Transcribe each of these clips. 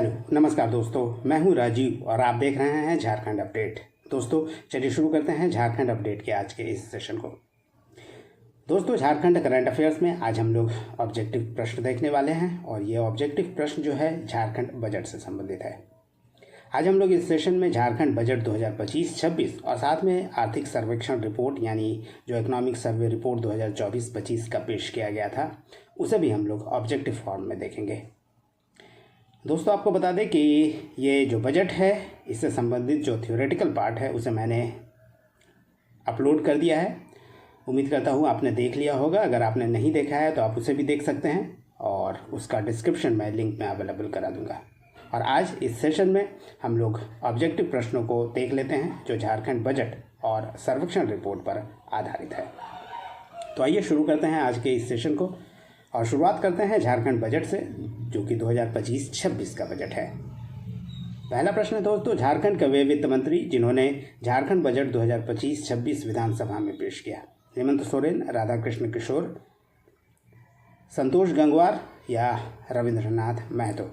Hello नमस्कार दोस्तों, मैं हूं राजीव और आप देख रहे हैं झारखंड अपडेट। दोस्तों चलिए शुरू करते हैं झारखंड अपडेट के आज के इस सेशन को। दोस्तों झारखंड करंट अफेयर्स में आज हम लोग ऑब्जेक्टिव प्रश्न देखने वाले हैं और ये ऑब्जेक्टिव प्रश्न जो है झारखंड बजट से संबंधित है। आज हम लोग इस सेशन में झारखंड बजट 2025-26 और साथ में आर्थिक सर्वेक्षण रिपोर्ट यानी जो इकोनॉमिक सर्वे रिपोर्ट 2024-25 का पेश किया गया था उसे भी हम लोग ऑब्जेक्टिव फॉर्म में देखेंगे। दोस्तों आपको बता दें कि ये जो बजट है इससे संबंधित जो थ्योरेटिकल पार्ट है उसे मैंने अपलोड कर दिया है। उम्मीद करता हूँ आपने देख लिया होगा। अगर आपने नहीं देखा है तो आप उसे भी देख सकते हैं और उसका डिस्क्रिप्शन मैं लिंक में अवेलेबल करा दूँगा। और आज इस सेशन में हम लोग ऑब्जेक्टिव प्रश्नों को देख लेते हैं जो झारखंड बजट और सर्वेक्षण रिपोर्ट पर आधारित है। तो आइए शुरू करते हैं आज के इस सेशन को और शुरुआत करते हैं झारखंड बजट से जो कि 2025-26 का बजट है। पहला प्रश्न है दोस्तों, झारखंड के वे वित्त मंत्री जिन्होंने झारखंड बजट 2025-26 विधानसभा में पेश किया, हेमंत सोरेन, राधाकृष्ण किशोर, संतोष गंगवार या रविंद्रनाथ महतो।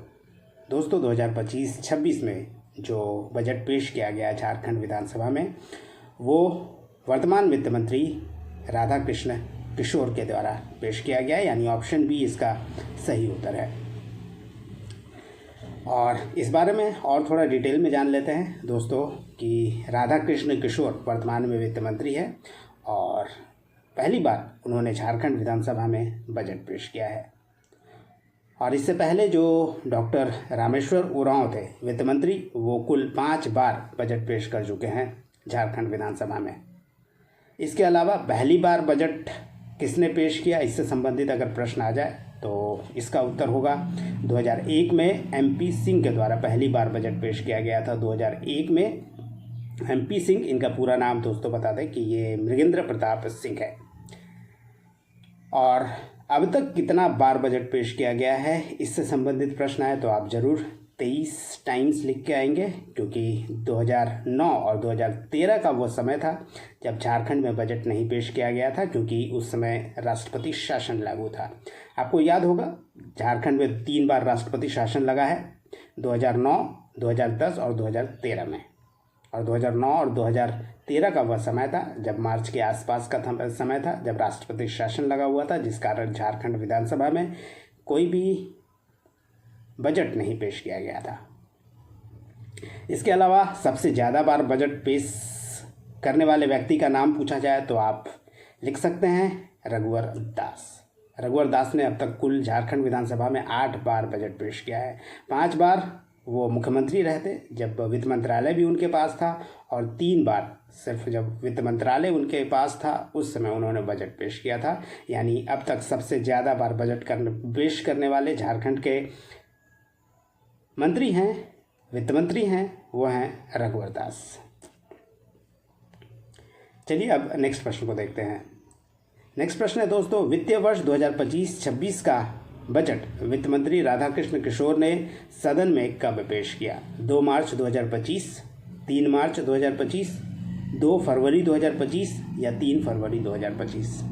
दोस्तों 2025-26 में जो बजट पेश किया गया झारखंड विधानसभा में वो वर्तमान वित्त मंत्री राधाकृष्ण किशोर के द्वारा पेश किया गया, यानी ऑप्शन बी इसका सही उत्तर है। और इस बारे में और थोड़ा डिटेल में जान लेते हैं दोस्तों कि राधाकृष्ण किशोर वर्तमान में वित्त मंत्री है और पहली बार उन्होंने झारखंड विधानसभा में बजट पेश किया है। और इससे पहले जो डॉक्टर रामेश्वर उरांव थे वित्त मंत्री, वो कुल 5 बार बजट पेश कर चुके हैं झारखंड विधानसभा में। इसके अलावा पहली बार बजट किसने पेश किया, इससे संबंधित अगर प्रश्न आ जाए तो इसका उत्तर होगा 2001 में MP सिंह के द्वारा पहली बार बजट पेश किया गया था। 2001 में MP सिंह, इनका पूरा नाम दोस्तों बता दें कि ये मृगेंद्र प्रताप सिंह है। और अब तक कितना बार बजट पेश किया गया है इससे संबंधित प्रश्न आए तो आप ज़रूर 23 टाइम्स लिख के आएंगे, क्योंकि 2009 और 2013 का वो समय था जब झारखंड में बजट नहीं पेश किया गया था, क्योंकि उस समय राष्ट्रपति शासन लागू था। आपको याद होगा झारखंड में 3 बार राष्ट्रपति शासन लगा है, 2009, 2010 और 2013 में। और 2009 और 2013 का वह समय था जब मार्च के आसपास का समय था जब राष्ट्रपति शासन लगा हुआ था, जिस कारण झारखंड विधानसभा में कोई भी बजट नहीं पेश किया गया था। इसके अलावा सबसे ज़्यादा बार बजट पेश करने वाले व्यक्ति का नाम पूछा जाए तो आप लिख सकते हैं रघुवर दास। रघुवर दास ने अब तक कुल झारखंड विधानसभा में 8 बार बजट पेश किया है। 5 बार वो मुख्यमंत्री रहते जब वित्त मंत्रालय भी उनके पास था, और 3 बार सिर्फ जब वित्त मंत्रालय उनके पास था उस समय उन्होंने बजट पेश किया था। यानी अब तक सबसे ज़्यादा बार बजट पेश करने वाले झारखंड के मंत्री हैं, वित्त मंत्री हैं, वो हैं रघुवर दास। चलिए अब नेक्स्ट प्रश्न को देखते हैं। नेक्स्ट प्रश्न है दोस्तों, वित्तीय वर्ष 2025-26 का बजट वित्त मंत्री राधाकृष्ण किशोर ने सदन में कब पेश किया? 2 मार्च 2025, 3 मार्च 2025, 2 फरवरी 2025 या 3 फरवरी 2025।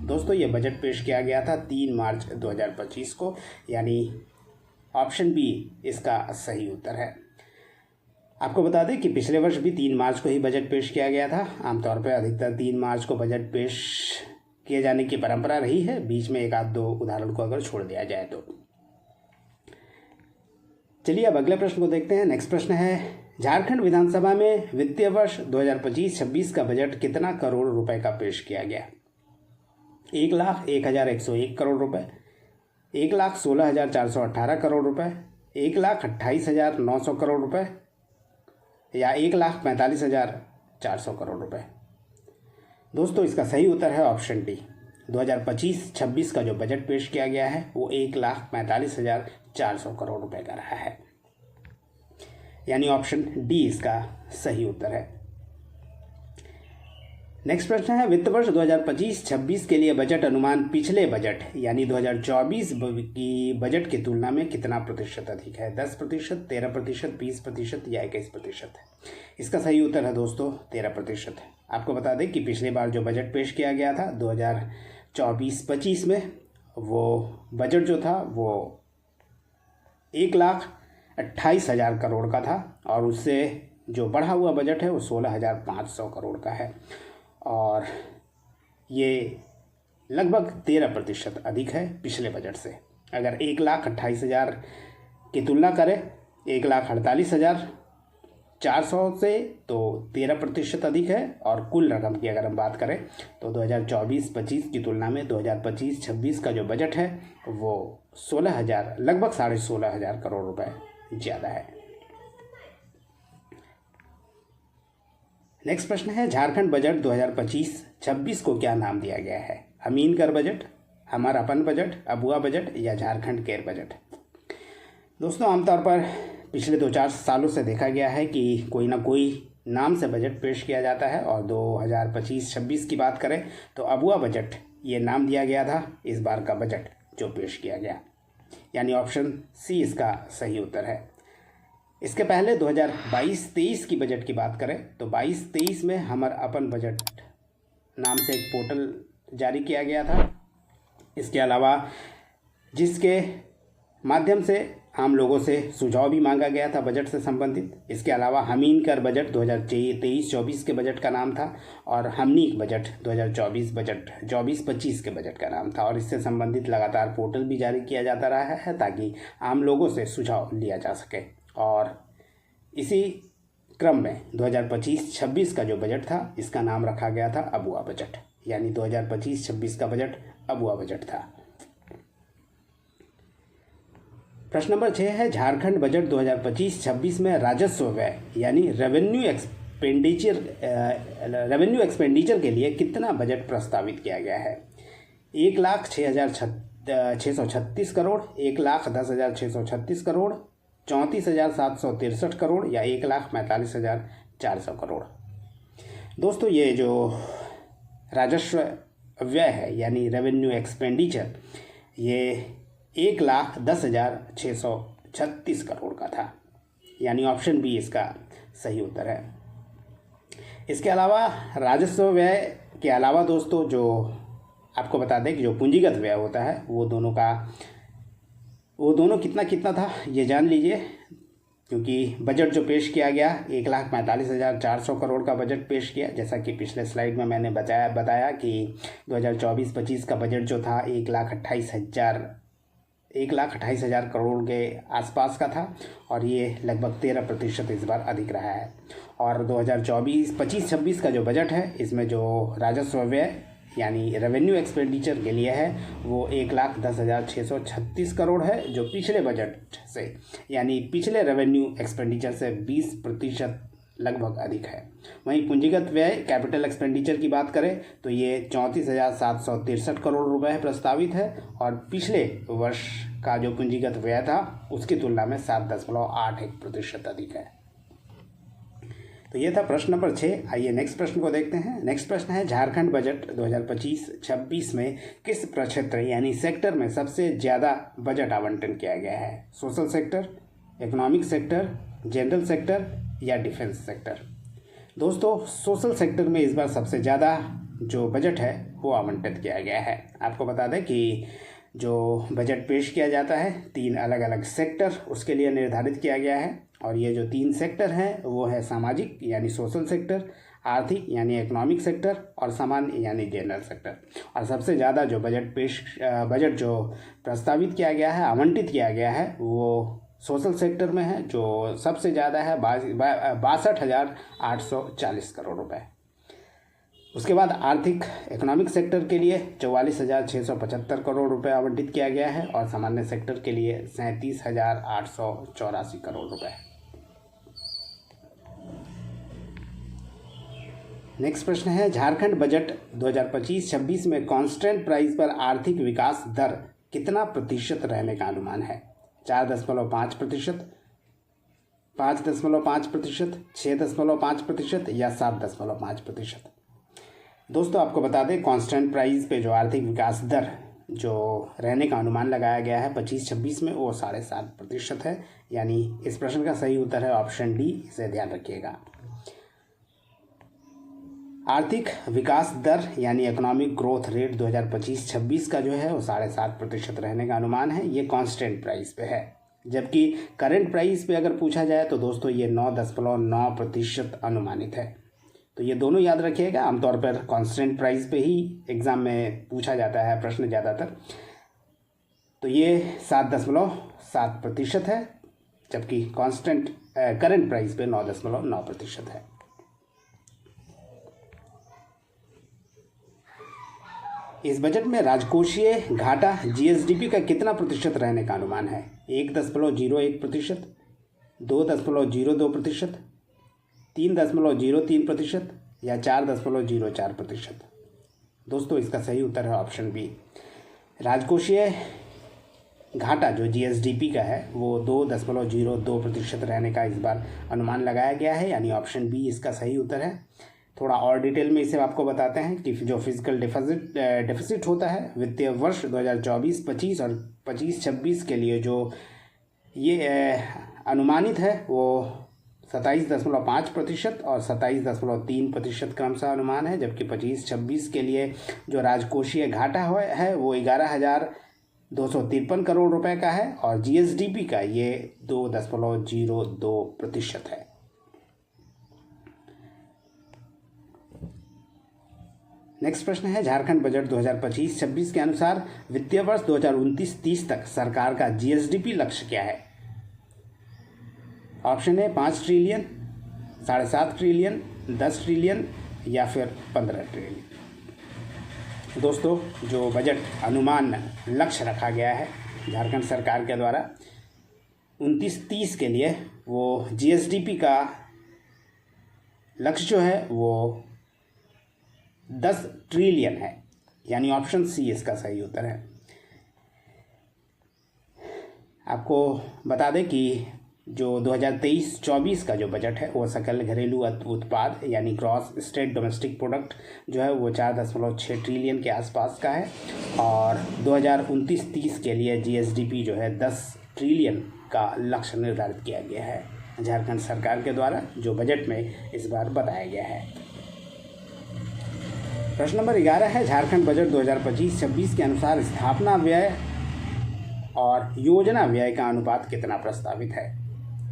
दोस्तों ये बजट पेश किया गया था 3 मार्च 2025 को, यानी ऑप्शन बी इसका सही उत्तर है। आपको बता दें कि पिछले वर्ष भी 3 मार्च को ही बजट पेश किया गया था। आमतौर पर अधिकतर 3 मार्च को बजट पेश किए जाने की परंपरा रही है, बीच में 1-2 उदाहरण को अगर छोड़ दिया जाए तो। चलिए अब अगले प्रश्न को देखते हैं। नेक्स्ट प्रश्न है, झारखंड विधानसभा में वित्तीय वर्ष 2025-26 का बजट कितना करोड़ रुपए का पेश किया गया? 1,01,101 करोड़ रुपए, 1,16,418 करोड़ रुपए, 1,28,900 करोड़ रुपए या 1,45,400 करोड़ रुपए। दोस्तों इसका सही उत्तर है ऑप्शन डी। 2025-26 का जो बजट पेश किया गया है वो 1,45,400 करोड़ रुपए का रहा है, यानी ऑप्शन डी इसका सही उत्तर है। नेक्स्ट प्रश्न है, वित्त वर्ष 2025-26 के लिए बजट अनुमान पिछले बजट यानी 2024 की बजट की तुलना में कितना प्रतिशत अधिक है? 10%, 13%, 20% या 21%? इसका सही उत्तर है दोस्तों 13%। आपको बता दें कि पिछली बार जो बजट पेश किया गया था 2024-25 में, वो बजट जो था वो 1,48,9 28,000 करोड़ का था और उससे जो बढ़ा हुआ बजट है वो 16,500 करोड़ का है और ये लगभग 13% अधिक है पिछले बजट से। अगर 1,28,000 की तुलना करें 1,48,400 से तो 13% अधिक है और कुल रकम की अगर हम बात करें तो 2024-25 की तुलना में 2025-26 का जो बजट है वो 16,000 लगभग 16,500 करोड़ रुपए ज़्यादा है। नेक्स्ट प्रश्न है झारखंड बजट 2025-26 को क्या नाम दिया गया है? अमीन कर बजट, हमार अपन बजट, अबुआ बजट या झारखंड केयर बजट? दोस्तों आमतौर पर पिछले 2-4 सालों से देखा गया है कि कोई ना कोई नाम से बजट पेश किया जाता है और 2025-26 की बात करें तो अबुआ बजट ये नाम दिया गया था इस बार का बजट जो पेश किया गया, यानी ऑप्शन सी इसका सही उत्तर है। इसके पहले 2022-23 की बजट की बात करें तो 22-23 में हमर अपन बजट नाम से एक पोर्टल जारी किया गया था। इसके अलावा जिसके माध्यम से आम लोगों से सुझाव भी मांगा गया था बजट से संबंधित। इसके अलावा हमीन कर बजट 2023-24 के बजट का नाम था और हमनीक बजट 2024-25 के बजट का नाम था और इससे संबंधित लगातार पोर्टल भी जारी किया जाता रहा है ताकि आम लोगों से सुझाव लिया जा सके। और इसी क्रम में 2025-26 का जो बजट था इसका नाम रखा गया था अबुआ बजट, यानी 2025-26 का बजट अबुआ बजट था। प्रश्न नंबर 6 है झारखंड बजट 2025-26 में राजस्व व्यय यानी रेवेन्यू एक्सपेंडिचर के लिए कितना बजट प्रस्तावित किया गया है? 1,06,636 करोड़, 1,10,636 करोड़, 34,763 करोड़ या 1,45,400 करोड़? दोस्तों ये जो राजस्व व्यय है यानी रेवेन्यू एक्सपेंडिचर ये 1,10,636 करोड़ का था, यानी ऑप्शन बी इसका सही उत्तर है। इसके अलावा राजस्व व्यय के अलावा दोस्तों जो आपको बता दें कि जो पूंजीगत व्यय होता है वो दोनों कितना कितना था ये जान लीजिए, क्योंकि बजट जो पेश किया गया 1,45,400 करोड़ का बजट पेश किया। जैसा कि पिछले स्लाइड में मैंने बताया कि 2024-25 का बजट जो था 1,28,000 करोड़ के आसपास का था और ये लगभग 13% इस बार अधिक रहा है। और 2024-25-26 का जो बजट है इसमें जो राजस्व व्यय यानी रेवेन्यू एक्सपेंडिचर के लिए है वो 1,10,636 करोड़ है, जो पिछले बजट से यानी पिछले रेवेन्यू एक्सपेंडिचर से 20% लगभग अधिक है। वहीं पूंजीगत व्यय कैपिटल एक्सपेंडिचर की बात करें तो ये 34,763 करोड़ रुपए प्रस्तावित है और पिछले वर्ष का जो पूंजीगत व्यय था उसकी तुलना में 7.81% अधिक है। तो ये था प्रश्न नंबर 6। आइए नेक्स्ट प्रश्न को देखते हैं। नेक्स्ट प्रश्न है झारखंड बजट 2025-26 में किस प्रक्षेत्र यानी सेक्टर में सबसे ज़्यादा बजट आवंटन किया गया है? Social sector, economic sector, general sector या डिफेंस सेक्टर? दोस्तों सोशल सेक्टर में इस बार सबसे ज़्यादा जो बजट है वो आवंटित किया गया है। आपको बता दें कि जो बजट पेश किया जाता है 3 अलग अलग सेक्टर उसके लिए निर्धारित किया गया है और ये जो 3 सेक्टर हैं वो है सामाजिक यानी सोशल सेक्टर, आर्थिक यानी इकोनॉमिक सेक्टर और सामान्य यानी जनरल सेक्टर। और सबसे ज़्यादा जो बजट जो प्रस्तावित किया गया है आवंटित किया गया है वो सोशल सेक्टर में है, जो सबसे ज़्यादा है 62,840 करोड़ रुपए। उसके बाद आर्थिक इकोनॉमिक सेक्टर के लिए 44,675 करोड़ रुपए आवंटित किया गया है और सामान्य सेक्टर के लिए 37,884 करोड़ रुपए। नेक्स्ट प्रश्न है झारखंड बजट 2025-26 में कांस्टेंट प्राइस पर आर्थिक विकास दर कितना प्रतिशत रहने का अनुमान है? 4.5%, 5.5%, 6.5% या 7.5%? दोस्तों आपको बता दें कांस्टेंट प्राइस पे जो आर्थिक विकास दर जो रहने का अनुमान लगाया गया है 25-26 में वो 7.5% है, यानी इस प्रश्न का सही उत्तर है ऑप्शन डी, इसे ध्यान रखिएगा। आर्थिक विकास दर यानी इकोनॉमिक ग्रोथ रेट 2025-26 का जो है वो 7.5% रहने का अनुमान है। ये कांस्टेंट प्राइस पे है जबकि करंट प्राइस पे अगर पूछा जाए तो दोस्तों ये 9.9% अनुमानित है। तो ये दोनों याद रखिएगा। आमतौर पर कांस्टेंट प्राइस पे ही एग्ज़ाम में पूछा जाता है प्रश्न ज़्यादातर। तो ये 7.7% है, जबकि कांस्टेंट करंट प्राइस पे 9.9% है। इस बजट में राजकोषीय घाटा जीएसडीपी का कितना प्रतिशत रहने का अनुमान है? 1.01%, 2.02%, 3.03% या 4.04%? दोस्तों इसका सही उत्तर है ऑप्शन बी। राजकोषीय घाटा जो जीएसडीपी का है वो 2.02% रहने का इस बार अनुमान लगाया गया है, यानी ऑप्शन बी इसका सही उत्तर है। थोड़ा और डिटेल में इसे आपको बताते हैं कि जो फिजिकल डेफिसिट होता है वित्तीय वर्ष 2024-25 और 25-26 के लिए जो ये अनुमानित है वो 27.5% और 27.3% क्रमशः अनुमान है, जबकि 25-26 के लिए जो राजकोषीय घाटा है वो 11,253 करोड़ रुपए का है और जीएसडीपी का ये 2.02% है। नेक्स्ट प्रश्न है, झारखंड बजट 2025-26 के अनुसार वित्तीय वर्ष 2029-30 तक सरकार का जीएसडीपी लक्ष्य क्या है? ऑप्शन है 5 ट्रिलियन, 7.5 ट्रिलियन, 10 ट्रिलियन या फिर 15 ट्रिलियन। दोस्तों जो बजट अनुमान लक्ष्य रखा गया है झारखंड सरकार के द्वारा 29-30 के लिए, वो जीएसडीपी का लक्ष्य जो है वो 10 ट्रिलियन है, यानी ऑप्शन सी इसका सही उत्तर है। आपको बता दें कि जो 2023-24 का जो बजट है वो सकल घरेलू उत्पाद यानी ग्रॉस स्टेट डोमेस्टिक प्रोडक्ट जो है वो 4.6 ट्रिलियन के आसपास का है और 2029-30 के लिए जीएसडीपी जो है 10 ट्रिलियन का लक्ष्य निर्धारित किया गया है झारखंड सरकार के द्वारा, जो बजट में इस बार बताया गया है। प्रश्न नंबर 11 है, झारखंड बजट 2025-26 के अनुसार स्थापना व्यय और योजना व्यय का अनुपात कितना प्रस्तावित है?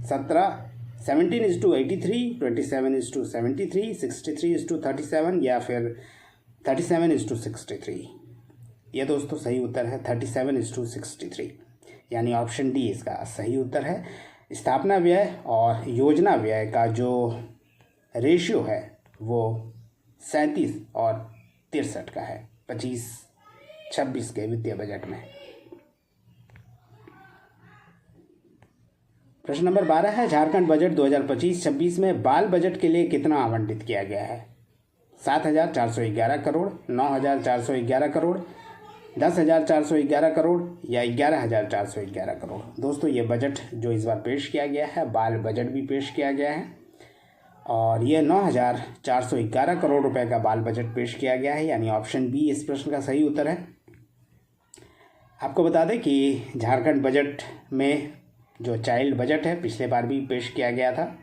17:83, 27:73, 63:37 या फिर 37:63? ये दोस्तों सही उत्तर है 37:63, यानी ऑप्शन डी इसका सही उत्तर है। स्थापना व्यय और योजना व्यय का जो रेशियो है वो 37 और 63 का है 25-26 के वित्तीय बजट में। प्रश्न नंबर 12 है, झारखंड बजट 2025-26 में बाल बजट के लिए कितना आवंटित किया गया है? 7,411 करोड़, 9,411 करोड़, 10,411 करोड़ या 11,411 करोड़? दोस्तों ये बजट जो इस बार पेश किया गया है बाल बजट भी पेश किया गया है और ये 9,411 करोड़ रुपए का बाल बजट पेश किया गया है, यानी ऑप्शन बी इस प्रश्न का सही उत्तर है। आपको बता दें कि झारखंड बजट में जो चाइल्ड बजट है पिछले बार भी पेश किया गया था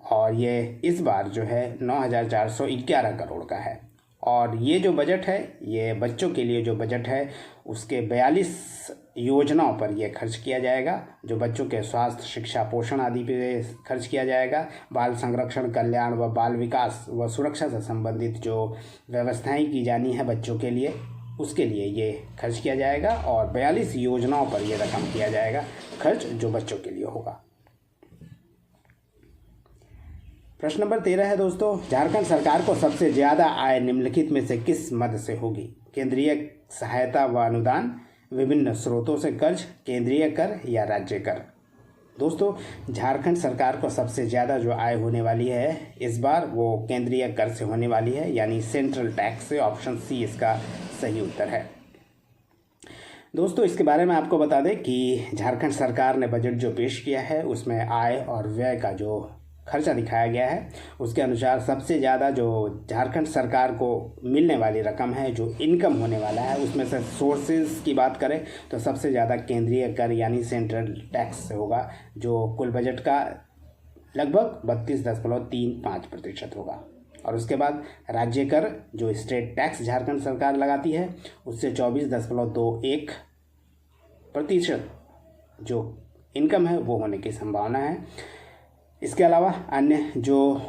और ये इस बार जो है 9,411 करोड़ का है और ये जो बजट है ये बच्चों के लिए जो बजट है उसके 42 योजनाओं पर यह खर्च किया जाएगा, जो बच्चों के स्वास्थ्य, शिक्षा, पोषण आदि पे खर्च किया जाएगा। बाल संरक्षण, कल्याण व बाल विकास व सुरक्षा से संबंधित जो व्यवस्थाएं की जानी है बच्चों के लिए उसके लिए ये खर्च किया जाएगा और 42 योजनाओं पर यह रकम किया जाएगा खर्च जो बच्चों के लिए होगा। प्रश्न नंबर 13 है दोस्तों, झारखंड सरकार को सबसे ज़्यादा आय निम्नलिखित में से किस मद से होगी? केंद्रीय सहायता व अनुदान, विभिन्न स्रोतों से कर्ज, केंद्रीय कर या राज्य कर? दोस्तों झारखंड सरकार को सबसे ज़्यादा जो आय होने वाली है इस बार वो केंद्रीय कर से होने वाली है, यानी सेंट्रल टैक्स से। ऑप्शन सी इसका सही उत्तर है। दोस्तों इसके बारे में आपको बता दें कि झारखंड सरकार ने बजट जो पेश किया है उसमें आय और व्यय का जो खर्चा दिखाया गया है उसके अनुसार सबसे ज़्यादा जो झारखंड सरकार को मिलने वाली रकम है, जो इनकम होने वाला है, उसमें से सोर्सेज की बात करें तो सबसे ज़्यादा केंद्रीय कर यानी सेंट्रल टैक्स से होगा, जो कुल बजट का लगभग 32.35% होगा। और उसके बाद राज्य कर जो स्टेट टैक्स झारखंड सरकार लगाती है उससे 24.21% जो इनकम है वो होने की संभावना है। इसके अलावा अन्य जो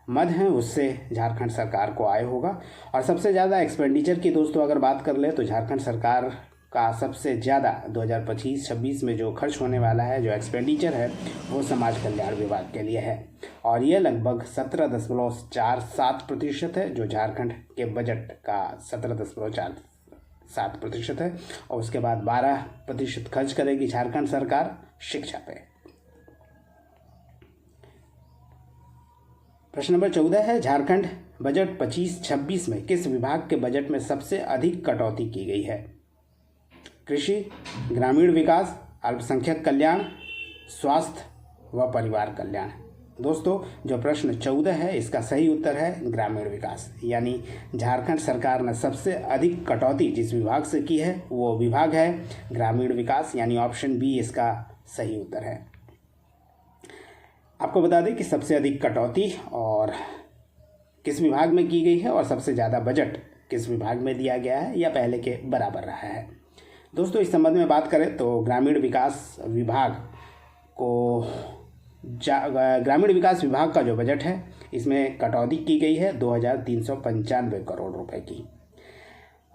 मद हैं उससे झारखंड सरकार को आय होगा। और सबसे ज़्यादा एक्सपेंडिचर की दोस्तों अगर बात कर ले तो झारखंड सरकार का सबसे ज़्यादा 2025-26 में जो खर्च होने वाला है, जो एक्सपेंडिचर है, वो समाज कल्याण विभाग के लिए है और ये लगभग 17.47% है, जो झारखंड के बजट का 17.47% है। और उसके बाद 12% खर्च करेगी झारखंड सरकार शिक्षा पे। प्रश्न नंबर 14 है, झारखंड बजट 25-26 में किस विभाग के बजट में सबसे अधिक कटौती की गई है? कृषि, ग्रामीण विकास, अल्पसंख्यक कल्याण, स्वास्थ्य व परिवार कल्याण। दोस्तों जो प्रश्न 14 है इसका सही उत्तर है ग्रामीण विकास, यानी झारखंड सरकार ने सबसे अधिक कटौती जिस विभाग से की है वो विभाग है ग्रामीण विकास, यानी ऑप्शन बी इसका सही उत्तर है। आपको बता दें कि सबसे अधिक कटौती और किस विभाग में की गई है और सबसे ज़्यादा बजट किस विभाग में दिया गया है या पहले के बराबर रहा है। दोस्तों इस संबंध में बात करें तो ग्रामीण विकास विभाग का जो बजट है इसमें कटौती की गई है 2395 करोड़ रुपए की।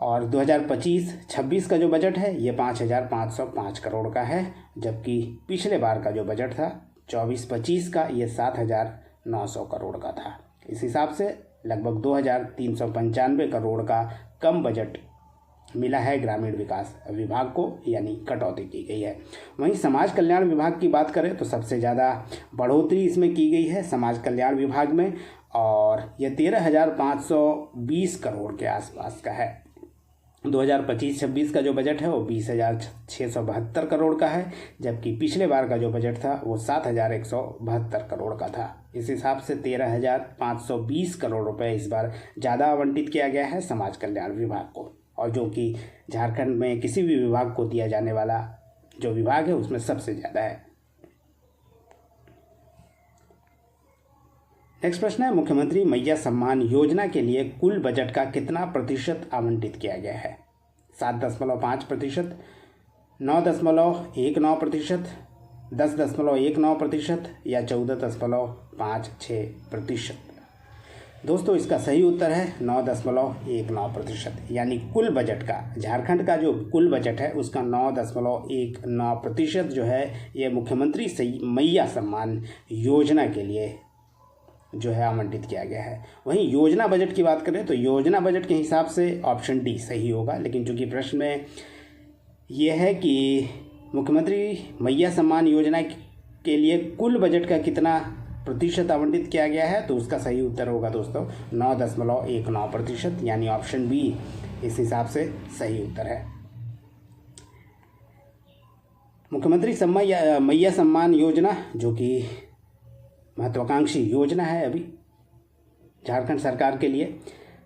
और 2025-26 का जो बजट है ये 5505 करोड़ का है, जबकि पिछले बार का जो बजट था 24-25 का ये 7900 करोड़ का था। इस हिसाब से लगभग 2395 करोड़ का कम बजट मिला है ग्रामीण विकास विभाग को, यानी कटौती की गई है। वहीं समाज कल्याण विभाग की बात करें तो सबसे ज़्यादा बढ़ोतरी इसमें की गई है समाज कल्याण विभाग में, और यह 13,520 करोड़ के आसपास का है। 2025-26 का जो बजट है वो 20,672 करोड़ का है, जबकि पिछले बार का जो बजट था वो 7,172 करोड़ का था। इस हिसाब से 13,520 करोड़ रुपए इस बार ज़्यादा आवंटित किया गया है समाज कल्याण विभाग को, और जो कि झारखंड में किसी भी विभाग को दिया जाने वाला जो विभाग है उसमें सबसे ज़्यादा है। नेक्स्ट प्रश्न है, मुख्यमंत्री मैया सम्मान योजना के लिए कुल बजट का कितना प्रतिशत आवंटित किया गया है? 7.5%, 9.19%, 10.19% या 14.56%? दोस्तों इसका सही उत्तर है 9.19%, यानी कुल बजट का झारखंड का जो कुल बजट है उसका 9.19% जो है ये मुख्यमंत्री मैया सम्मान योजना के लिए जो है आवंटित किया गया है। वहीं योजना बजट की बात करें तो योजना बजट के हिसाब से ऑप्शन डी सही होगा, लेकिन चूंकि प्रश्न में ये है कि मुख्यमंत्री मैया सम्मान योजना के लिए कुल बजट का कितना प्रतिशत आवंटित किया गया है तो उसका सही उत्तर होगा दोस्तों 9.19%, यानी ऑप्शन बी इस हिसाब से सही उत्तर है। मुख्यमंत्री मैया सम्मान योजना जो कि महत्वाकांक्षी योजना है अभी झारखंड सरकार के लिए,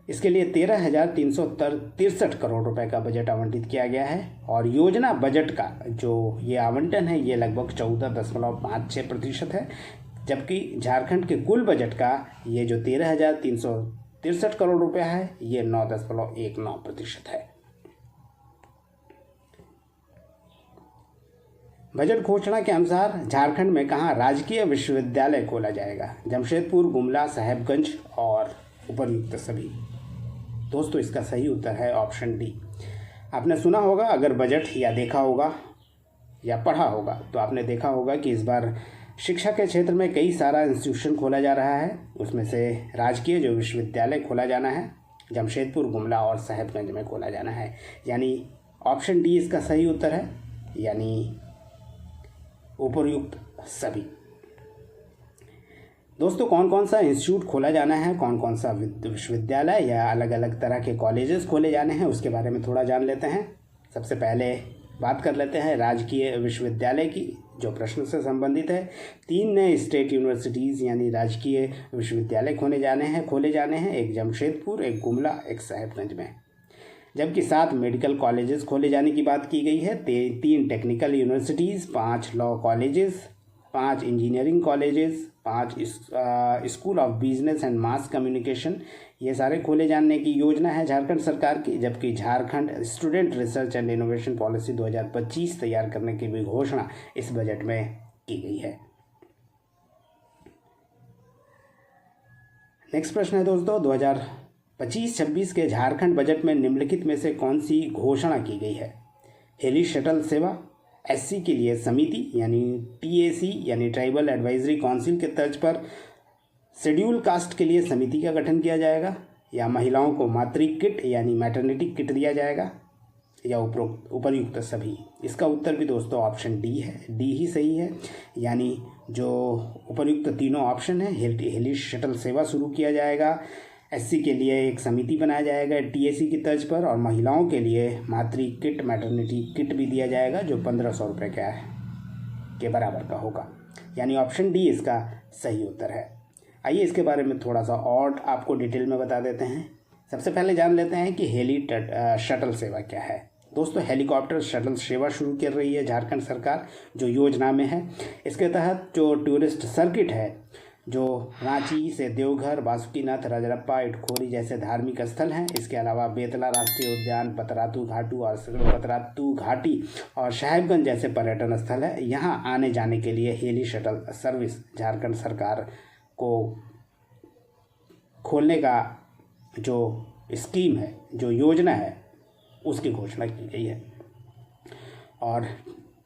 इसके लिए 13,363 करोड़ रुपए का बजट आवंटित किया गया है, और योजना बजट का जो ये आवंटन है ये लगभग 14.56% है, जबकि झारखंड के कुल बजट का ये जो 13,363 करोड़ रुपया है ये 9.19% है। बजट घोषणा के अनुसार झारखंड में कहाँ राजकीय विश्वविद्यालय खोला जाएगा? जमशेदपुर, गुमला, साहेबगंज और उपरयुक्त सभी। दोस्तों इसका सही उत्तर है ऑप्शन डी। आपने सुना होगा अगर बजट या देखा होगा या पढ़ा होगा तो आपने देखा होगा कि इस बार शिक्षा के क्षेत्र में कई सारा इंस्टीट्यूशन खोला जा रहा है, उसमें से राजकीय जो विश्वविद्यालय खोला जाना है जमशेदपुर, गुमला और साहेबगंज में खोला जाना है, यानी ऑप्शन डी इसका सही उत्तर है, यानी उपरयुक्त सभी। दोस्तों कौन कौन सा इंस्टीट्यूट खोला जाना है, कौन कौन सा विश्वविद्यालय या अलग अलग तरह के कॉलेजेस खोले जाने हैं उसके बारे में थोड़ा जान लेते हैं। सबसे पहले बात कर लेते हैं राजकीय विश्वविद्यालय की, जो प्रश्न से संबंधित है। 3 नए स्टेट यूनिवर्सिटीज़ यानी राजकीय विश्वविद्यालय खोले जाने हैं, एक जमशेदपुर, एक गुमला, एक साहेबगंज में, जबकि 7 मेडिकल कॉलेजेस खोले जाने की बात की गई है। 3 technical universities, 5 law colleges, 5 engineering colleges, 5 school of business and mass communication ये सारे खोले जाने की योजना है झारखंड सरकार की। जबकि Jharkhand student research and innovation policy 2025 तैयार करने की भी घोषणा इस बजट में की गई है। नेक्स्ट प्रश्न है दोस्तों, 2025-26 के झारखंड बजट में निम्नलिखित में से कौन सी घोषणा की गई है? हेली शटल सेवा, एससी के लिए समिति यानी टीएसी यानी ट्राइबल एडवाइजरी काउंसिल के तर्ज पर शेड्यूल कास्ट के लिए समिति का गठन किया जाएगा, या महिलाओं को मातृ किट यानी मैटरनिटी किट दिया जाएगा, या उपयुक्त सभी? इसका उत्तर भी दोस्तों ऑप्शन डी है। डी ही सही है, यानी जो उपयुक्त तीनों ऑप्शन है, हेली शटल सेवा शुरू किया जाएगा, एससी के लिए एक समिति बनाया जाएगा टीएसी की तर्ज पर, और महिलाओं के लिए मातृ किट मैटरनिटी किट भी दिया जाएगा जो 1500 रुपये के बराबर का होगा। यानी ऑप्शन डी इसका सही उत्तर है। आइए इसके बारे में थोड़ा सा और आपको डिटेल में बता देते हैं। सबसे पहले जान लेते हैं कि हेली शटल सेवा क्या है। दोस्तों, हेलीकॉप्टर शटल सेवा शुरू कर रही है झारखंड सरकार, जो योजना में है। इसके तहत जो टूरिस्ट सर्किट है, जो रांची से देवघर, बासुकीनाथ, राजरप्पा, इटखोरी जैसे धार्मिक स्थल हैं, इसके अलावा बेतला राष्ट्रीय उद्यान, पतरातू घाटी और साहेबगंज जैसे पर्यटन स्थल है, यहाँ आने जाने के लिए हेली शटल सर्विस झारखंड सरकार को खोलने का जो स्कीम है, जो योजना है, उसकी घोषणा की गई है। और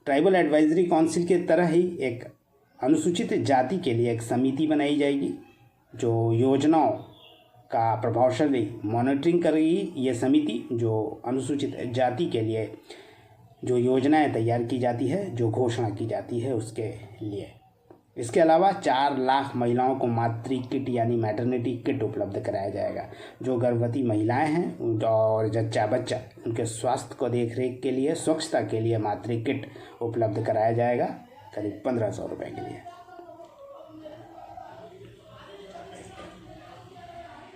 ट्राइबल एडवाइजरी काउंसिल के तरह ही एक अनुसूचित जाति के लिए एक समिति बनाई जाएगी, जो योजनाओं का प्रभावशाली मॉनिटरिंग करेगी। ये समिति जो अनुसूचित जाति के लिए जो योजनाएं तैयार की जाती है, जो घोषणा की जाती है, उसके लिए। इसके अलावा 4 लाख महिलाओं को मातृ किट यानी मैटरनिटी किट उपलब्ध कराया जाएगा। जो गर्भवती महिलाएं हैं और जच्चा बच्चा, उनके स्वास्थ्य को देखरेख के लिए, स्वच्छता के लिए मातृ किट उपलब्ध कराया जाएगा करीब 1500 रुपये के लिए।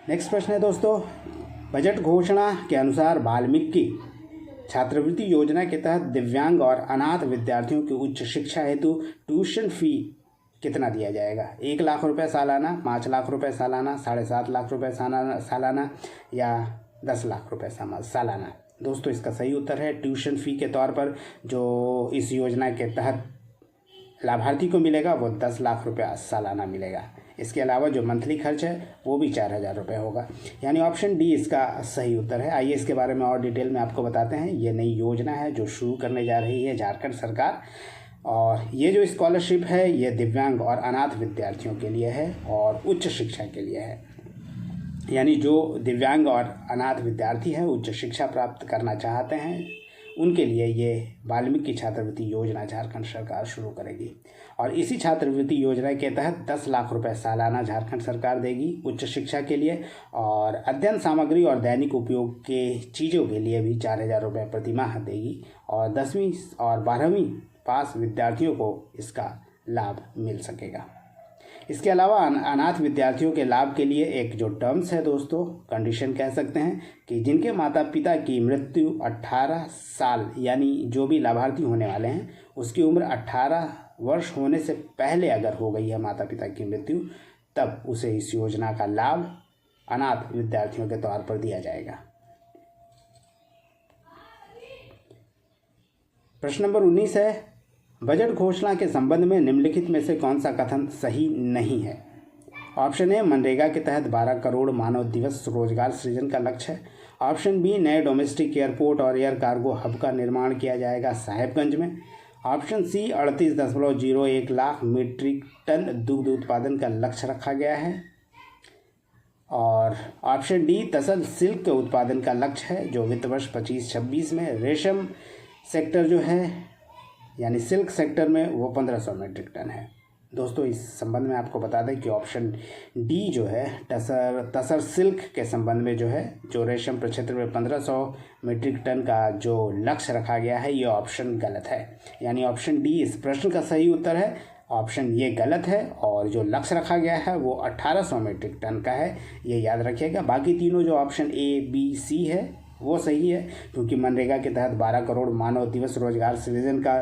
नेक्स्ट प्रश्न है दोस्तों, बजट घोषणा के अनुसार वाल्मीकि छात्रवृत्ति योजना के तहत दिव्यांग और अनाथ विद्यार्थियों की उच्च शिक्षा हेतु ट्यूशन फी कितना दिया जाएगा? 1 लाख रुपये सालाना, 5 लाख रुपये सालाना, 7.5 लाख रुपये सालाना, या 10 लाख रुपये सालाना? दोस्तों, इसका सही उत्तर है ट्यूशन फ़ी के तौर पर जो इस योजना के तहत लाभार्थी को मिलेगा वो 10 लाख रुपये सालाना मिलेगा। इसके अलावा जो मंथली खर्च है वो भी 4000 रुपये होगा। यानी ऑप्शन डी इसका सही उत्तर है। आइए इसके बारे में और डिटेल में आपको बताते हैं। ये नई योजना है जो शुरू करने जा रही है झारखंड सरकार, और ये जो स्कॉलरशिप है ये दिव्यांग और अनाथ विद्यार्थियों के लिए है और उच्च शिक्षा के लिए है। यानी जो दिव्यांग और अनाथ विद्यार्थी हैं, उच्च शिक्षा प्राप्त करना चाहते हैं, उनके लिए ये वाल्मीकि छात्रवृत्ति योजना झारखंड सरकार शुरू करेगी। और इसी छात्रवृत्ति योजना के तहत 10 लाख रुपए सालाना झारखंड सरकार देगी उच्च शिक्षा के लिए, और अध्ययन सामग्री और दैनिक उपयोग के चीज़ों के लिए भी 4000 रुपये प्रतिमाह देगी। और 10वीं और 12वीं पास विद्यार्थियों को इसका लाभ मिल सकेगा। इसके अलावा अनाथ विद्यार्थियों के लाभ के लिए एक जो टर्म्स है दोस्तों, कंडीशन कह सकते हैं, कि जिनके माता पिता की मृत्यु 18 साल, यानी जो भी लाभार्थी होने वाले हैं उसकी उम्र 18 वर्ष होने से पहले अगर हो गई है माता पिता की मृत्यु, तब उसे इस योजना का लाभ अनाथ विद्यार्थियों के तौर पर दिया जाएगा। प्रश्न नंबर 19 है, बजट घोषणा के संबंध में निम्नलिखित में से कौन सा कथन सही नहीं है? ऑप्शन ए, मनरेगा के तहत 12 करोड़ मानव दिवस रोजगार सृजन का लक्ष्य है। ऑप्शन बी, नए डोमेस्टिक एयरपोर्ट और एयर कार्गो हब का निर्माण किया जाएगा साहेबगंज में। Option C, 38.01 lakh metric ton दुग्ध उत्पादन का लक्ष्य रखा गया है। और ऑप्शन डी, तसल सिल्क के उत्पादन का लक्ष्य है, जो वित्त वर्ष 25-26 में रेशम सेक्टर जो है यानी सिल्क सेक्टर में वो 1500 मीट्रिक टन है। दोस्तों, इस संबंध में आपको बता दें कि ऑप्शन डी जो है तसर सिल्क के संबंध में जो है, जो रेशम प्रक्षेत्र में 1500 मीट्रिक टन का जो लक्ष्य रखा गया है, ये ऑप्शन गलत है। यानी ऑप्शन डी इस प्रश्न का सही उत्तर है। ऑप्शन ये गलत है, और जो लक्ष्य रखा गया है वो 1800 मीट्रिक टन का है, ये याद रखिएगा। बाकी तीनों जो ऑप्शन ए, बी, सी है वो सही है, क्योंकि मनरेगा के तहत 12 करोड़ मानव दिवस रोजगार सृजन का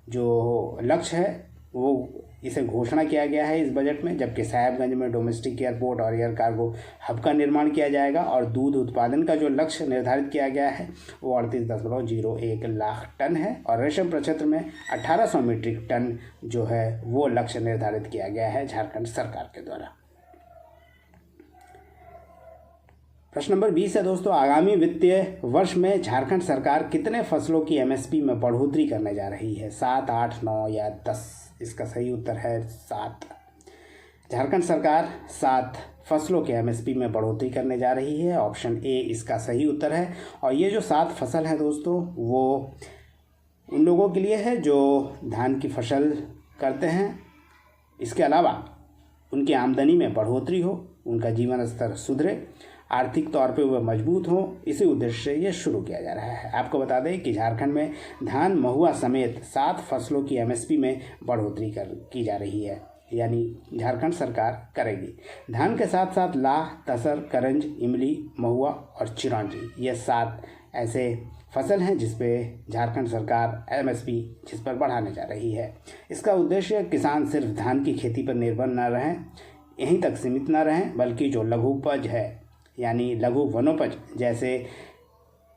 जो लक्ष्य है वो इसे घोषणा किया गया है इस बजट में, जबकि साहेबगंज में डोमेस्टिक एयरपोर्ट और एयर कार्गो हब का निर्माण किया जाएगा और दूध उत्पादन का जो लक्ष्य निर्धारित किया गया है वो 38.01 लाख टन है और रेशम प्रक्षेत्र में 1800 मीट्रिक टन जो है वो लक्ष्य निर्धारित किया गया है झारखंड सरकार के द्वारा। प्रश्न नंबर 20 है दोस्तों, आगामी वित्तीय वर्ष में झारखंड सरकार कितने फसलों की एमएसपी में बढ़ोतरी करने जा रही है? 7, 8, 9 या 10? इसका सही उत्तर है 7। झारखंड सरकार 7 फसलों के एमएसपी में बढ़ोतरी करने जा रही है। ऑप्शन ए इसका सही उत्तर है। और ये जो 7 फसल हैं दोस्तों वो उन लोगों के लिए है जो धान की फसल करते हैं, इसके अलावा उनकी आमदनी में बढ़ोतरी हो, उनका जीवन स्तर सुधरे, आर्थिक तौर पे वह मजबूत हो, इसी उद्देश्य से ये शुरू किया जा रहा है। आपको बता दें कि झारखंड में धान, महुआ समेत 7 फसलों की एमएसपी में बढ़ोतरी की जा रही है, यानी झारखंड सरकार करेगी। धान के साथ साथ लाह, तसर, करंज, इमली, महुआ और चिरौंजी, ये 7 ऐसे फसल हैं जिस पे झारखंड सरकार एमएसपी जिस पर बढ़ाने जा रही है। इसका उद्देश्य किसान सिर्फ धान की खेती पर निर्भर न रहें, यहीं तक सीमित न रहें, बल्कि जो लघु उपज है यानी लघु वनोपज जैसे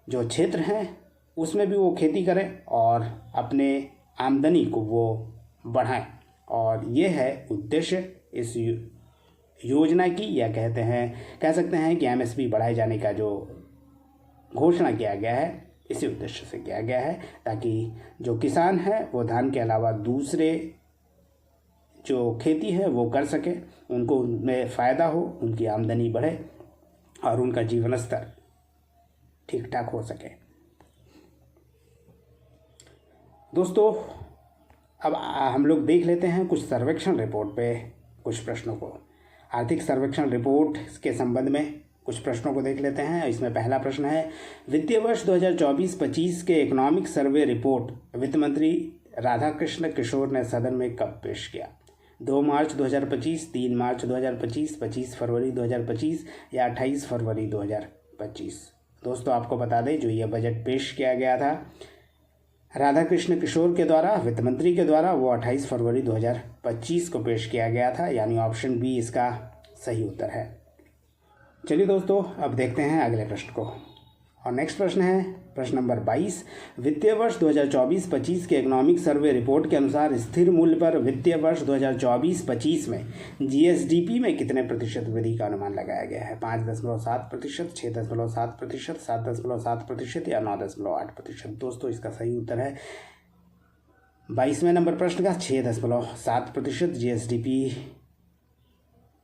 जो क्षेत्र हैं उसमें भी वो खेती करें और अपने आमदनी को वो बढ़ाएं। और ये है उद्देश्य इस योजना की, या कह सकते हैं कि एमएसपी बढ़ाए जाने का जो घोषणा किया गया है इसी उद्देश्य से किया गया है, ताकि जो किसान है वो धान के अलावा दूसरे जो खेती है वो कर सके, उनको उनमें फ़ायदा हो, उनकी आमदनी बढ़े और उनका जीवन स्तर ठीक ठाक हो सके। दोस्तों अब हम लोग देख लेते हैं कुछ सर्वेक्षण रिपोर्ट पे कुछ प्रश्नों को। आर्थिक सर्वेक्षण रिपोर्ट के संबंध में कुछ प्रश्नों को देख लेते हैं। इसमें पहला प्रश्न है, वित्तीय वर्ष 2024-25 के इकोनॉमिक सर्वे रिपोर्ट वित्त मंत्री राधाकृष्ण किशोर ने सदन में कब पेश किया? 2 मार्च 2025, 3 मार्च 2025, 25 फरवरी 2025 या 28 फरवरी 2025? दोस्तों आपको बता दें जो ये बजट पेश किया गया था राधाकृष्ण किशोर के द्वारा, वित्त मंत्री के द्वारा, वो 28 फरवरी 2025 को पेश किया गया था, यानी ऑप्शन बी इसका सही उत्तर है। चलिए दोस्तों अब देखते हैं अगले प्रश्न को। और नेक्स्ट प्रश्न है प्रश्न नंबर 22, वित्तीय वर्ष 2024-25 के इकोनॉमिक सर्वे रिपोर्ट के अनुसार स्थिर मूल्य पर वित्तीय वर्ष 2024-25 में जीएसडीपी में कितने प्रतिशत वृद्धि का अनुमान लगाया गया है? 5.7%, 6.7%, 7.7% या 9.8%? दोस्तों इसका सही उत्तर है 22वें नंबर प्रश्न का 6.7% जीएसडीपी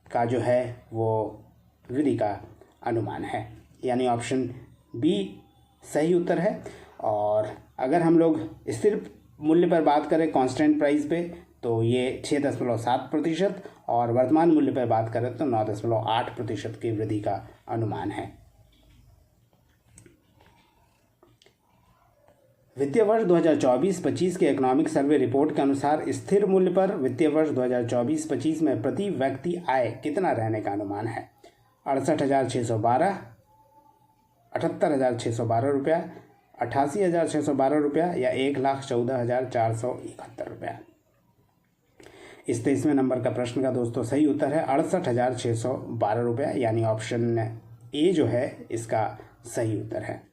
का जो है वो वृद्धि का अनुमान है, यानी ऑप्शन बी सही उत्तर है। और अगर हम लोग स्थिर मूल्य पर बात करें कांस्टेंट प्राइस पे तो ये 6.7% और वर्तमान मूल्य पर बात करें तो 9.8% की वृद्धि का अनुमान है। वित्तीय वर्ष 2024-25 के इकोनॉमिक सर्वे रिपोर्ट के अनुसार स्थिर मूल्य पर वित्तीय वर्ष 2024-25 में प्रति व्यक्ति आय कितना रहने का अनुमान है? 68,612, 78,612 रुपया, 88,612 रुपया या 1,14,471 रुपया? इस 23वें नंबर का प्रश्न का दोस्तों सही उत्तर है 68,612 रुपया, यानी ऑप्शन ए जो है इसका सही उत्तर है।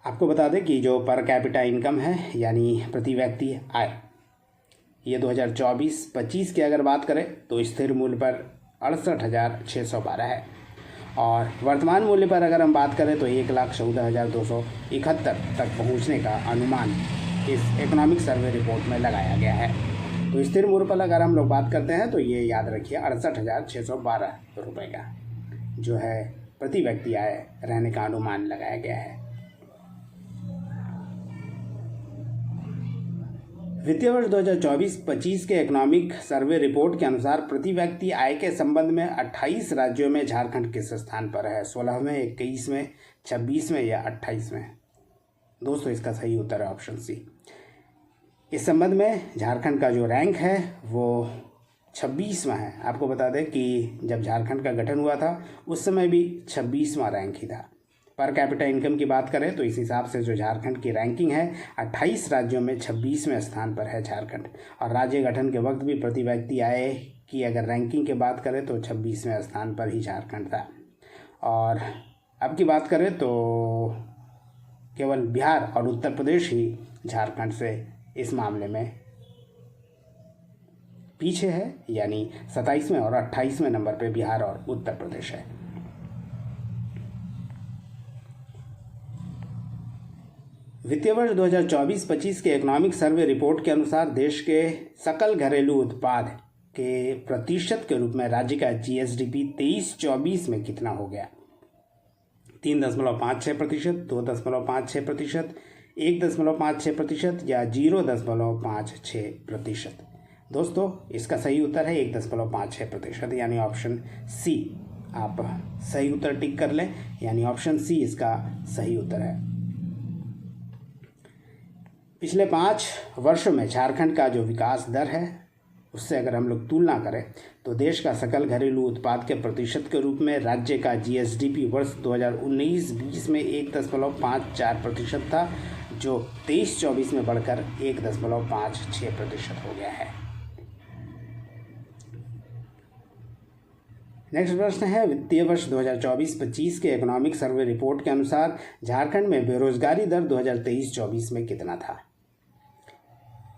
आपको बता दें कि जो पर कैपिटा इनकम है यानी प्रति व्यक्ति आय, ये 2024-25 की अगर बात करें तो स्थिर मूल्य पर 68,612 है और वर्तमान मूल्य पर अगर हम बात करें तो 1,14,271 तक पहुंचने का अनुमान इस इकोनॉमिक सर्वे रिपोर्ट में लगाया गया है। तो स्थिर मूल्य पर अगर हम लोग बात करते हैं तो ये याद रखिए 68,612 रुपये का जो है प्रति व्यक्ति आय रहने का अनुमान लगाया गया है। वित्तीय वर्ष 2024-25 के इकोनॉमिक सर्वे रिपोर्ट के अनुसार प्रति व्यक्ति आय के संबंध में 28 राज्यों में झारखंड किस स्थान पर है? 16वें, 21वें, 26वें या 28वें? दोस्तों इसका सही उत्तर है ऑप्शन सी। इस संबंध में झारखंड का जो रैंक है वो 26वां है। आपको बता दें कि जब झारखंड का गठन हुआ था उस समय भी 26वां रैंक ही था, पर कैपिटा इनकम की बात करें तो इस हिसाब से जो झारखंड की रैंकिंग है 28 राज्यों में 26वें स्थान पर है झारखंड। और राज्य गठन के वक्त भी प्रति व्यक्ति आय की अगर रैंकिंग की बात करें तो 26वें स्थान पर ही झारखंड था। और अब की बात करें तो केवल बिहार और उत्तर प्रदेश ही झारखंड से इस मामले में पीछे है, यानी 27वें और 28वें नंबर पे बिहार और उत्तर प्रदेश है। वित्तीय वर्ष 2024-25 के इकोनॉमिक सर्वे रिपोर्ट के अनुसार देश के सकल घरेलू उत्पाद के प्रतिशत के रूप में राज्य का जीएसडीपी 23-24 में कितना हो गया? 3.56%, 2.56%, 1.56% या 0.56%? दोस्तों इसका सही उत्तर है 1.56%, यानी ऑप्शन सी। आप सही उत्तर टिक कर लें, यानी ऑप्शन सी इसका सही उत्तर है। पिछले 5 वर्षों में झारखंड का जो विकास दर है उससे अगर हम लोग तुलना करें तो देश का सकल घरेलू उत्पाद के प्रतिशत के रूप में राज्य का जीएसडीपी वर्ष 2019-20 में 1.54% था, जो 23-24 में बढ़कर 1.56% हो गया है। नेक्स्ट प्रश्न है, वित्तीय वर्ष 2024-25 के इकोनॉमिक सर्वे रिपोर्ट के अनुसार झारखंड में बेरोजगारी दर 2023-24 में कितना था?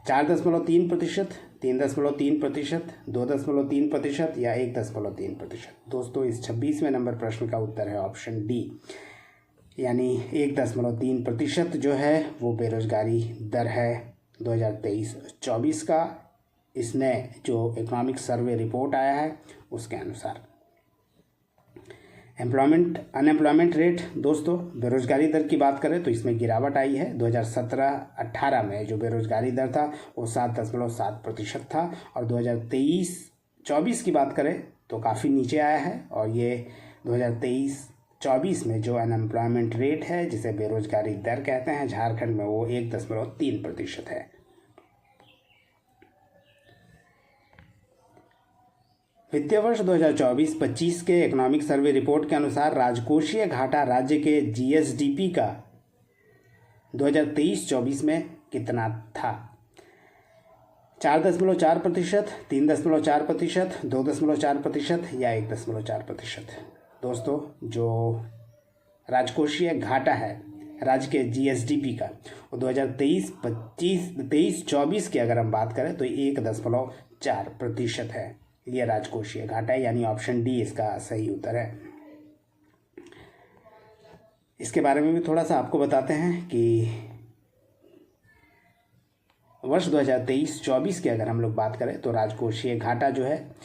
4.3%, 3.3%, 2.3% या 1.3%? दोस्तों इस 26वें नंबर प्रश्न का उत्तर है ऑप्शन डी, यानी 1.3% जो है वो बेरोजगारी दर है 2023-24 का। इसने जो इकोनॉमिक सर्वे रिपोर्ट आया है उसके अनुसार अनएम्प्लॉयमेंट रेट, दोस्तों बेरोजगारी दर की बात करें तो इसमें गिरावट आई है। 2017-18 में जो बेरोजगारी दर था वो 7.7% था, और 2023-24 की बात करें तो काफ़ी नीचे आया है। और ये 2023-24 में जो अनएम्प्लॉयमेंट रेट है, जिसे बेरोजगारी दर कहते हैं, झारखंड में वो 1.3% है। वित्तीय वर्ष 2024-25 के इकोनॉमिक सर्वे रिपोर्ट के अनुसार राजकोषीय घाटा राज्य के जीएसडीपी का 2023-24 में कितना था? 4.4%, 3.4%, 2.4% या 1.4%? दोस्तों जो राजकोषीय घाटा है राज्य के जीएसडीपी का वो 2023-24 की अगर हम बात करें तो 1.4% है। ये राजकोषीय घाटा है, यानी ऑप्शन डी इसका सही उत्तर है। इसके बारे में भी थोड़ा सा आपको बताते हैं कि वर्ष 2023-24 की अगर हम लोग बात करें तो राजकोषीय घाटा जो है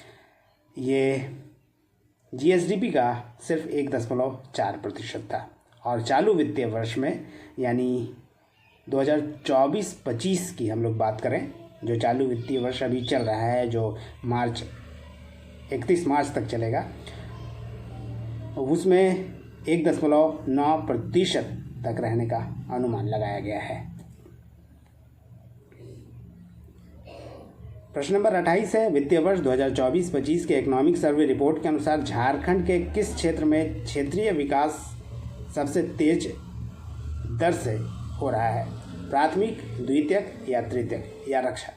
ये जीएसडीपी का सिर्फ 1.4% था। और चालू वित्तीय वर्ष में, यानी 2024-25 की हम लोग बात करें, जो चालू वित्तीय वर्ष अभी चल रहा है, जो 31 मार्च तक चलेगा, उसमें 1.9% तक रहने का अनुमान लगाया गया है। प्रश्न नंबर 28 है, वित्तीय वर्ष 2024-25 के इकोनॉमिक सर्वे रिपोर्ट के अनुसार झारखंड के किस क्षेत्र में क्षेत्रीय विकास सबसे तेज दर से हो रहा है? प्राथमिक, द्वितीयक या तृतीयक या रक्षा?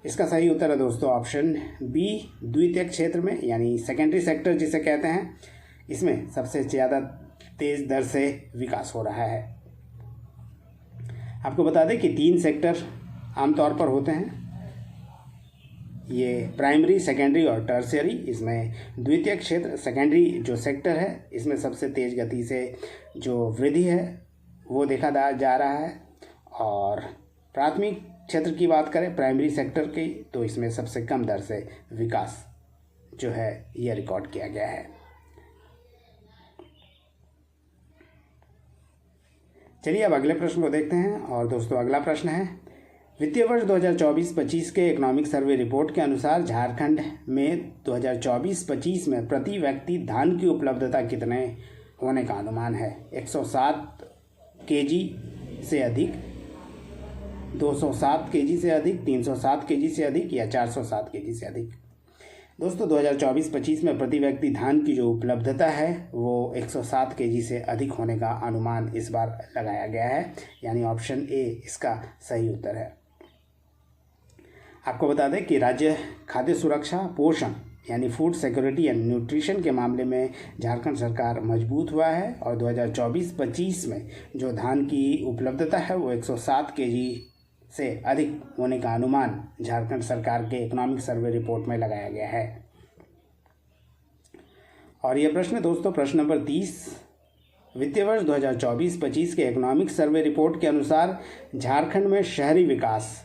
इसका सही उत्तर है दोस्तों ऑप्शन बी, द्वितीयक क्षेत्र में, यानी सेकेंडरी सेक्टर जिसे कहते हैं, इसमें सबसे ज़्यादा तेज दर से विकास हो रहा है। आपको बता दें कि 3 सेक्टर आमतौर पर होते हैं, ये प्राइमरी, सेकेंडरी और टर्शियरी। इसमें द्वितीयक क्षेत्र, सेकेंडरी जो सेक्टर है, इसमें सबसे तेज़ गति से जो वृद्धि है वो देखा जा रहा है। और प्राथमिक क्षेत्र की बात करें, प्राइमरी सेक्टर की, तो इसमें सबसे कम दर से विकास जो है ये रिकॉर्ड किया गया है। चलिए अब अगले प्रश्न को देखते हैं। और दोस्तों अगला प्रश्न है, वित्तीय वर्ष 2024-25 के इकोनॉमिक सर्वे रिपोर्ट के अनुसार झारखंड में 2024-25 में प्रति व्यक्ति धान की उपलब्धता कितने होने का अनुमान है? 107 केजी से अधिक, 207 केजी से अधिक, 307 केजी से अधिक या 407 केजी से अधिक? दोस्तों 2024-25 में प्रति व्यक्ति धान की जो उपलब्धता है वो 107 केजी से अधिक होने का अनुमान इस बार लगाया गया है, यानी ऑप्शन ए इसका सही उत्तर है। आपको बता दें कि राज्य खाद्य सुरक्षा पोषण यानी फूड सिक्योरिटी एंड न्यूट्रिशन के मामले में झारखंड सरकार मजबूत हुआ है और 2024-25 में जो धान की उपलब्धता है वो 107 केजी से अधिक होने का अनुमान झारखंड सरकार के इकोनॉमिक सर्वे रिपोर्ट में लगाया गया है। और यह प्रश्न दोस्तों प्रश्न नंबर 30, वित्तीय वर्ष 2024-25 के इकोनॉमिक सर्वे रिपोर्ट के अनुसार झारखंड में शहरी विकास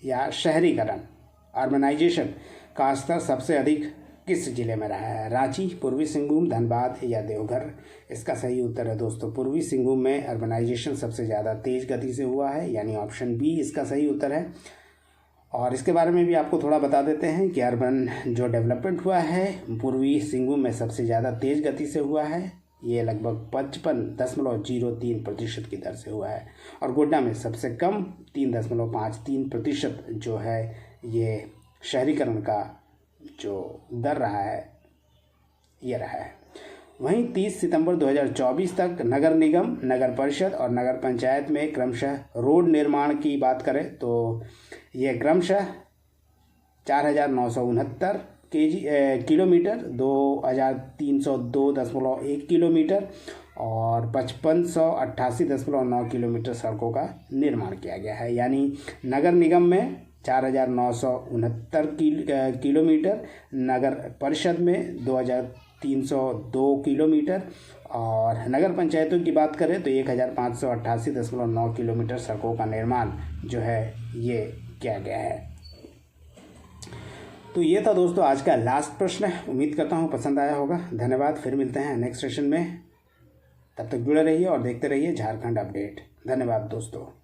या शहरीकरण अर्बनाइजेशन का स्तर सबसे अधिक किस जिले में रहा है? रांची, पूर्वी सिंहभूम, धनबाद या देवघर? इसका सही उत्तर है दोस्तों पूर्वी सिंहभूम में अर्बनाइजेशन सबसे ज़्यादा तेज़ गति से हुआ है, यानी ऑप्शन बी इसका सही उत्तर है। और इसके बारे में भी आपको थोड़ा बता देते हैं कि अर्बन जो डेवलपमेंट हुआ है पूर्वी सिंहभूम में सबसे ज़्यादा तेज़ गति से हुआ है, ये लगभग 55.03% की दर से हुआ है। और गोड्डा में सबसे कम 3.53% जो है ये शहरीकरण का जो दर रहा है ये रहा है। वहीं 30 सितंबर 2024 तक नगर निगम, नगर परिषद और नगर पंचायत में क्रमशः रोड निर्माण की बात करें तो ये क्रमशः 4,969 किलोमीटर, 2,302.1 किलोमीटर और 5,588.9 किलोमीटर सड़कों का निर्माण किया गया है। यानी नगर निगम में 4,969 किलोमीटर, नगर परिषद में 2,302 किलोमीटर और नगर पंचायतों की बात करें तो 1,588.9 किलोमीटर सड़कों का निर्माण जो है ये किया गया है। तो ये था दोस्तों आज का लास्ट प्रश्न। उम्मीद करता हूँ पसंद आया होगा। धन्यवाद। फिर मिलते हैं नेक्स्ट सेशन में। तब तक जुड़े रहिए और देखते रहिए झारखंड अपडेट। धन्यवाद दोस्तों।